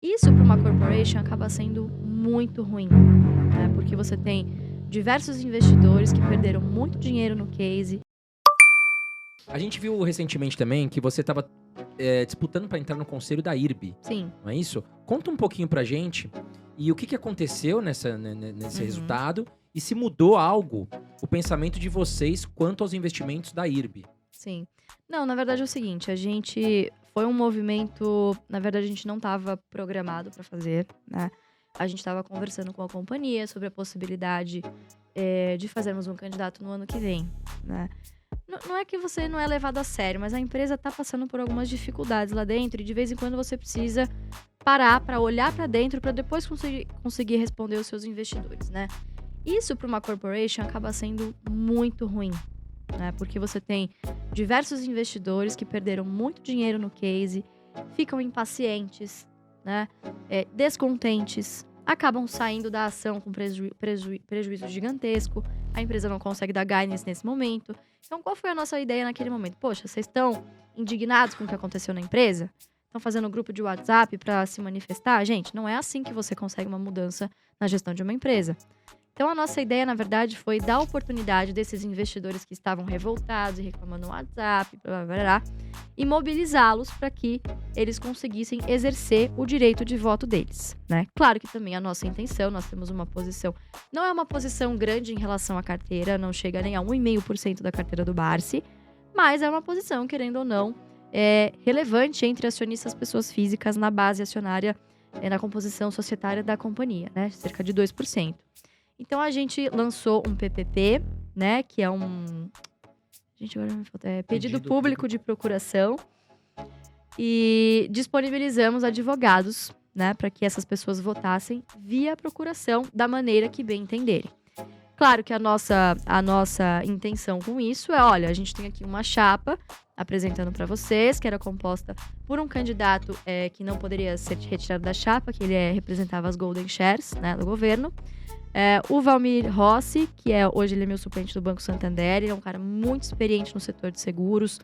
Isso para uma corporation acaba sendo muito ruim, né? Porque você tem diversos investidores que perderam muito dinheiro no case. A gente viu recentemente também que você estava disputando para entrar no conselho da IRB, Sim. não é isso? Conta um pouquinho pra gente e o que aconteceu nesse resultado e se mudou algo o pensamento de vocês quanto aos investimentos da IRB. Sim. Não, na verdade é o seguinte, a gente foi um movimento, na verdade a gente não estava programado para fazer, né? A gente estava conversando com a companhia sobre a possibilidade de fazermos um candidato no ano que vem, né? Não é que você não é levado a sério, mas a empresa está passando por algumas dificuldades lá dentro e de vez em quando você precisa parar para olhar para dentro para depois conseguir responder os seus investidores, né? Isso para uma corporation acaba sendo muito ruim, né? Porque você tem diversos investidores que perderam muito dinheiro no case, ficam impacientes, né? Descontentes, acabam saindo da ação com prejuízo gigantesco, a empresa não consegue dar guidance nesse momento. Então, qual foi a nossa ideia naquele momento? Poxa, vocês estão indignados com o que aconteceu na empresa? Estão fazendo um grupo de WhatsApp para se manifestar? Gente, não é assim que você consegue uma mudança na gestão de uma empresa. Então, a nossa ideia, na verdade, foi dar a oportunidade desses investidores que estavam revoltados e reclamando no WhatsApp, blá, blá, blá, e mobilizá-los para que eles conseguissem exercer o direito de voto deles, né? Claro que também a nossa intenção, nós temos uma posição, não é uma posição grande em relação à carteira, não chega nem a 1,5% da carteira do Barsi, mas é uma posição, querendo ou não, relevante entre acionistas pessoas físicas na base acionária, na composição societária da companhia, né? Cerca de 2%. Então, a gente lançou um PPP, né, que é um... Gente, agora me falta... pedido público de procuração. E disponibilizamos advogados, né, para que essas pessoas votassem via procuração da maneira que bem entenderem. Claro que a nossa intenção com isso é, olha, a gente tem aqui uma chapa apresentando para vocês, que era composta por um candidato que não poderia ser retirado da chapa, que ele representava as Golden Shares, né, do governo. O Valmir Rossi, que hoje ele é meu suplente do Banco Santander, ele é um cara muito experiente no setor de seguros,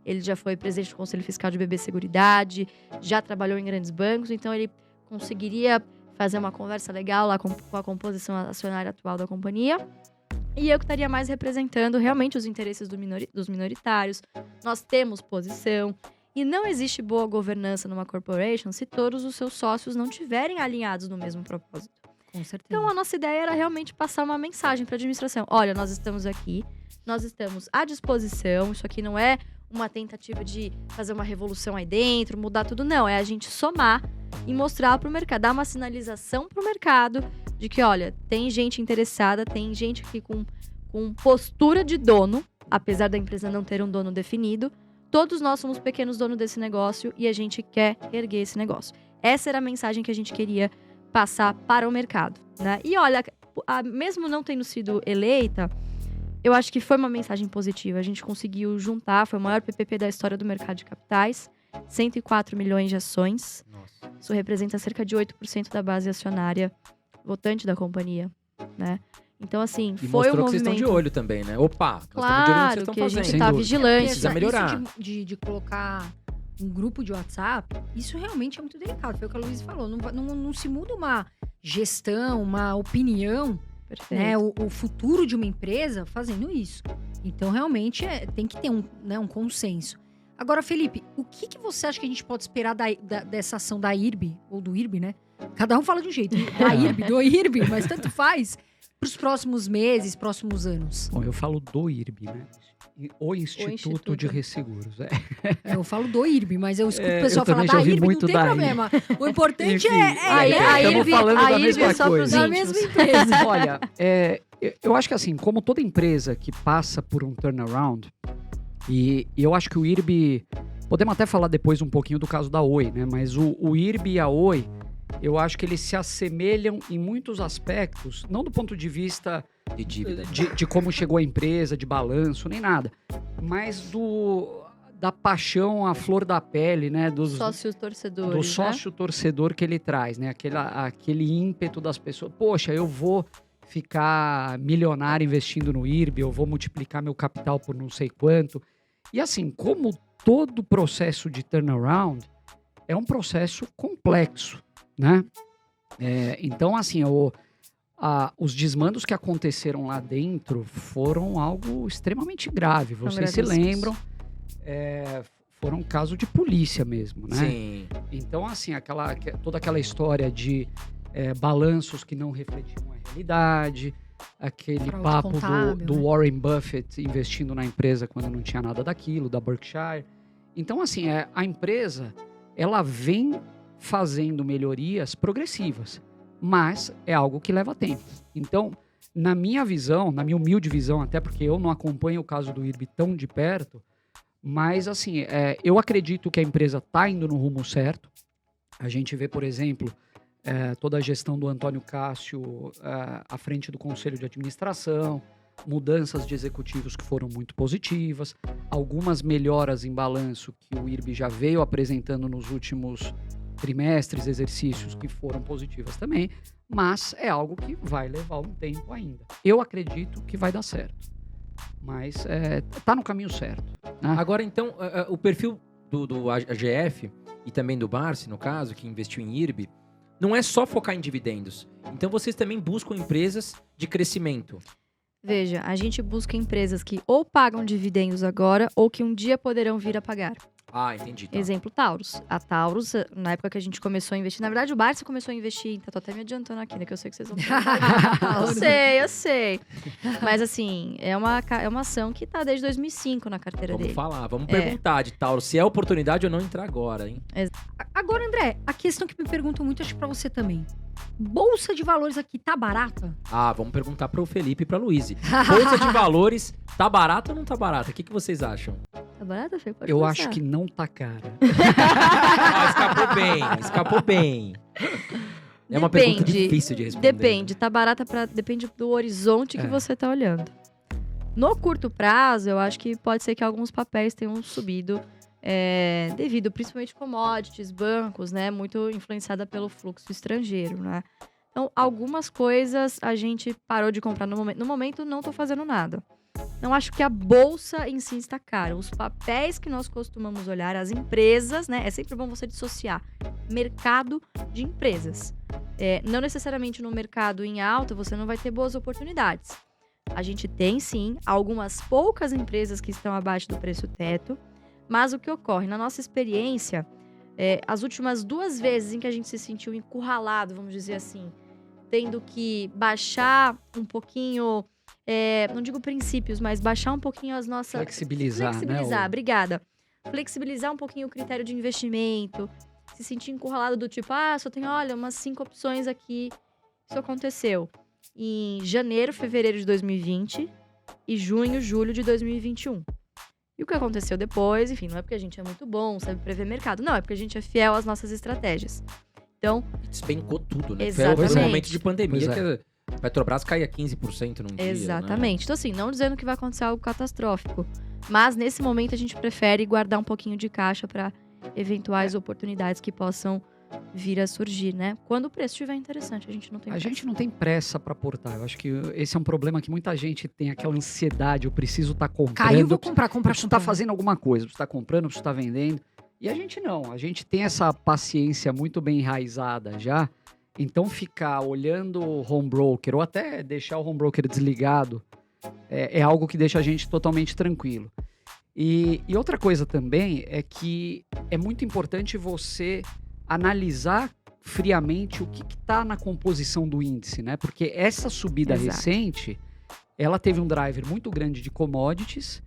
ele já foi presidente do Conselho Fiscal de BB Seguridade, já trabalhou em grandes bancos, então ele conseguiria fazer uma conversa legal lá com a composição acionária atual da companhia. E eu que estaria mais representando realmente os interesses dos minoritários. Nós temos posição. E não existe boa governança numa corporation se todos os seus sócios não estiverem alinhados no mesmo propósito. Com certeza. Então, a nossa ideia era realmente passar uma mensagem para a administração. Olha, nós estamos aqui, nós estamos à disposição. Isso aqui não é uma tentativa de fazer uma revolução aí dentro, mudar tudo. Não, é a gente somar e mostrar para o mercado, dar uma sinalização para o mercado de que, olha, tem gente interessada, tem gente aqui com postura de dono, apesar da empresa não ter um dono definido. Todos nós somos pequenos donos desse negócio e a gente quer erguer esse negócio. Essa era a mensagem que a gente queria passar para o mercado, né? E olha, mesmo não tendo sido eleita, eu acho que foi uma mensagem positiva. A gente conseguiu juntar, foi o maior PPP da história do mercado de capitais, 104 milhões de ações. Nossa. Isso representa cerca de 8% da base acionária votante da companhia, né? Então, assim, E foi um mostrou que vocês movimento... estão de olho também, né? Opa, Claro nós que estamos a de olho no que vocês estão gente fazendo. tá Sem dúvida. vigilante. Precisa melhorar. Isso de colocar um grupo de WhatsApp, isso realmente é muito delicado. Foi o que a Luísa falou. Não se muda uma gestão, uma opinião, Perfeito. né? O futuro de uma empresa fazendo isso. Então, realmente, tem que ter um consenso. Agora, Felipe, o que você acha que a gente pode esperar dessa ação da IRB, ou do IRB, né? Cada um fala de um jeito. Da IRB, do IRB, mas tanto faz, para os próximos meses, próximos anos. Bom, eu falo do IRB, né? O Instituto de Resseguros. Eu falo do IRB, mas eu escuto o pessoal eu falar também já da ouvi IRB, não muito tem da problema. O importante Enfim, a estamos IRB falando da é mesma só pros coisa. da íntimos. mesma empresa. Olha, eu acho que assim, como toda empresa que passa por um turnaround, e eu acho que o IRB, podemos até falar depois um pouquinho do caso da Oi, né? Mas o IRB e a Oi, eu acho que eles se assemelham em muitos aspectos, não do ponto de vista De dívida. de como chegou a empresa, de balanço, nem nada, mas da paixão à flor da pele, né? Sócios torcedores, Do né? sócio torcedor que ele traz, né? Aquele ímpeto das pessoas. Poxa, eu vou ficar milionário investindo no IRB, eu vou multiplicar meu capital por não sei quanto. E assim, como todo processo de turnaround, é um processo complexo, né? Então, assim, os desmandos que aconteceram lá dentro foram algo extremamente grave. Vocês se lembram? Foram um caso de polícia mesmo, né? Sim. Então, assim, toda aquela história de balanços que não refletiam a realidade, aquele Fraude papo contábil, do né? Warren Buffett investindo na empresa quando não tinha nada daquilo, da Berkshire. Então, assim, a empresa, ela vem fazendo melhorias progressivas, mas é algo que leva tempo. Então, na minha visão, na minha humilde visão, até porque eu não acompanho o caso do IRB tão de perto, mas, assim, eu acredito que a empresa está indo no rumo certo. A gente vê, por exemplo, toda a gestão do Antônio Cássio à frente do Conselho de Administração, mudanças de executivos que foram muito positivas, algumas melhoras em balanço que o IRB já veio apresentando nos últimos trimestres, exercícios que foram positivas também, mas é algo que vai levar um tempo ainda. Eu acredito que vai dar certo, mas tá no caminho certo. Né? Agora, então, o perfil do AGF e também do Barsi, no caso, que investiu em IRB, não é só focar em dividendos. Então, vocês também buscam empresas de crescimento. Veja, a gente busca empresas que ou pagam dividendos agora ou que um dia poderão vir a pagar. Ah, entendi. Tá. Exemplo, Taurus. A Taurus, na época que a gente começou a investir... Na verdade, o Barsi começou a investir... Tô até me adiantando aqui, né? Que eu sei que vocês vão falar. Eu sei. Mas, assim, é uma ação que tá desde 2005 na carteira Vamos dele. falar, vamos perguntar de Tauro. Se é oportunidade ou não entrar agora, hein? Agora, André, a questão que me perguntam muito, acho que pra você também. Bolsa de valores aqui tá barata? Ah, vamos perguntar pro Felipe e pra Luíse. Bolsa de valores, tá barata ou não tá barata? O que vocês acham? Tá barata, Fê? Pode Eu começar. acho que não tá cara. Escapou bem. É uma pergunta difícil de responder. Depende, tá barata depende do horizonte que você tá olhando. No curto prazo, eu acho que pode ser que alguns papéis tenham subido devido, principalmente commodities, bancos, né? Muito influenciada pelo fluxo estrangeiro, né? Então, algumas coisas a gente parou de comprar no momento. No momento, não tô fazendo nada. Não acho que a bolsa em si está cara. Os papéis que nós costumamos olhar, as empresas, né? É sempre bom você dissociar mercado de empresas. Não necessariamente no mercado em alta você não vai ter boas oportunidades. A gente tem, sim, algumas poucas empresas que estão abaixo do preço teto. Mas o que ocorre? Na nossa experiência, as últimas 2 vezes em que a gente se sentiu encurralado, vamos dizer assim, tendo que baixar um pouquinho... não digo princípios, mas baixar um pouquinho as nossas... Flexibilizar, né? Obrigada. Flexibilizar um pouquinho o critério de investimento. Se sentir encurralado do tipo, só tem, olha, umas 5 opções aqui. Isso aconteceu em janeiro, fevereiro de 2020 e junho, julho de 2021. E o que aconteceu depois, enfim, não é porque a gente é muito bom, sabe prever mercado. Não, é porque a gente é fiel às nossas estratégias. Então... Despencou tudo, né? Exatamente. Foi um momento de pandemia que a Petrobras caía 15% num dia. Exatamente. Né? Então, assim, não dizendo que vai acontecer algo catastrófico. Mas, nesse momento, a gente prefere guardar um pouquinho de caixa para eventuais oportunidades que possam vir a surgir, né? Quando o preço estiver interessante, a gente não tem pressa. A gente não tem pressa para aportar. Eu acho que esse é um problema que muita gente tem, aquela ansiedade. Eu preciso estar comprando. Caiu, vou comprar. Eu preciso estar fazendo alguma coisa. Eu preciso estar comprando, eu preciso estar vendendo. E a gente não. A gente tem essa paciência muito bem enraizada já. Então, ficar olhando o home broker ou até deixar o home broker desligado é algo que deixa a gente totalmente tranquilo. E outra coisa também é que é muito importante você analisar friamente o que está na composição do índice, né? Porque essa subida recente, ela teve um driver muito grande de commodities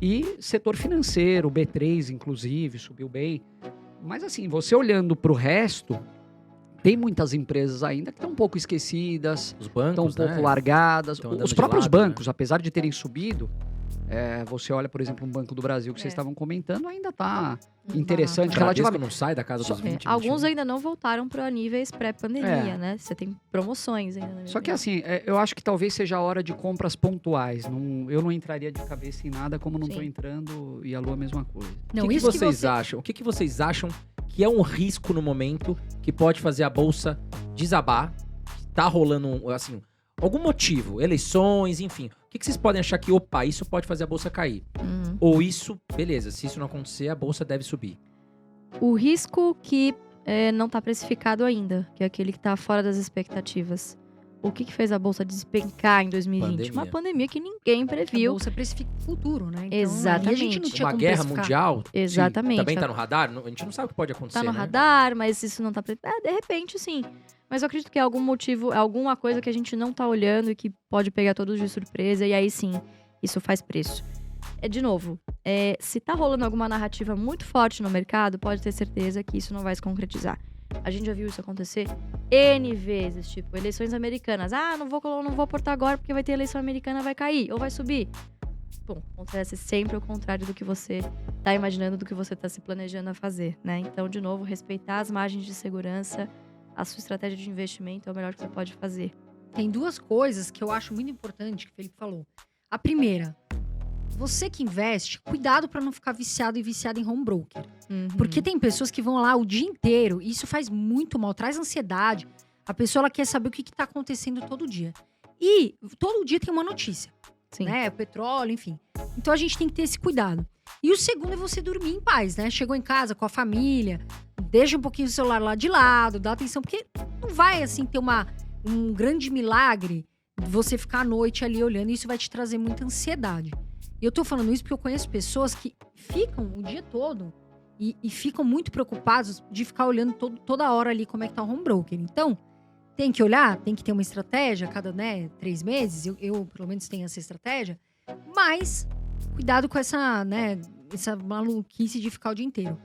e setor financeiro, o B3 inclusive, subiu bem. Mas assim, você olhando para o resto, tem muitas empresas ainda que estão um pouco esquecidas, os bancos, estão um pouco largadas. Os próprios bancos, né? Apesar de terem subido, você olha, por exemplo, um Banco do Brasil que vocês estavam comentando, ainda está interessante. O Bradesco não sai da casa dos 20. Alguns ainda não voltaram para níveis pré-pandemia, né? Você tem promoções ainda. Só que assim, eu acho que talvez seja a hora de compras pontuais. Eu não entraria de cabeça em nada como não estou entrando e a Lu a mesma coisa. O que vocês acham? O que vocês acham que é um risco no momento que pode fazer a bolsa desabar? Tá rolando, assim, algum motivo, eleições, enfim. O que vocês podem achar que, isso pode fazer a bolsa cair? Ou isso, beleza, se isso não acontecer, a bolsa deve subir. O risco que não tá precificado ainda, que é aquele que tá fora das expectativas. O que fez a bolsa despencar em 2020? Pandemia. Uma pandemia que ninguém A previu. bolsa precifica o futuro, né? Então, Exatamente. aí a gente não tinha Uma como guerra precificar. mundial Exatamente. também tá no radar? A gente não sabe o que pode acontecer, Tá no né? radar, mas isso não tá... de repente, sim. Mas eu acredito que é algum motivo, alguma coisa que a gente não tá olhando e que pode pegar todos de surpresa. E aí, sim, isso faz preço. De novo, se tá rolando alguma narrativa muito forte no mercado, pode ter certeza que isso não vai se concretizar. A gente já viu isso acontecer N vezes, tipo, eleições americanas. Ah, não vou aportar agora porque vai ter eleição americana, vai cair ou vai subir. Bom, acontece sempre o contrário do que você tá imaginando, do que você tá se planejando a fazer, né? Então, de novo, respeitar as margens de segurança, a sua estratégia de investimento é o melhor que você pode fazer. Tem duas coisas que eu acho muito importante que o Felipe falou. A primeira, você que investe, cuidado para não ficar viciado e viciado em home broker. Porque tem pessoas que vão lá o dia inteiro e isso faz muito mal, traz ansiedade. A pessoa ela quer saber o que está acontecendo todo dia. E todo dia tem uma notícia, Sim. né? Petróleo, enfim. Então a gente tem que ter esse cuidado. E o segundo é você dormir em paz, né? Chegou em casa com a família, deixa um pouquinho o celular lá de lado, dá atenção, porque não vai assim ter um grande milagre você ficar à noite ali olhando, e isso vai te trazer muita ansiedade. E eu tô falando isso porque eu conheço pessoas que ficam o dia todo e ficam muito preocupados de ficar olhando toda hora ali como é que tá o home broker. Então, tem que olhar, tem que ter uma estratégia a cada 3 meses. Eu, pelo menos, tenho essa estratégia. Mas, cuidado com essa maluquice de ficar o dia inteiro.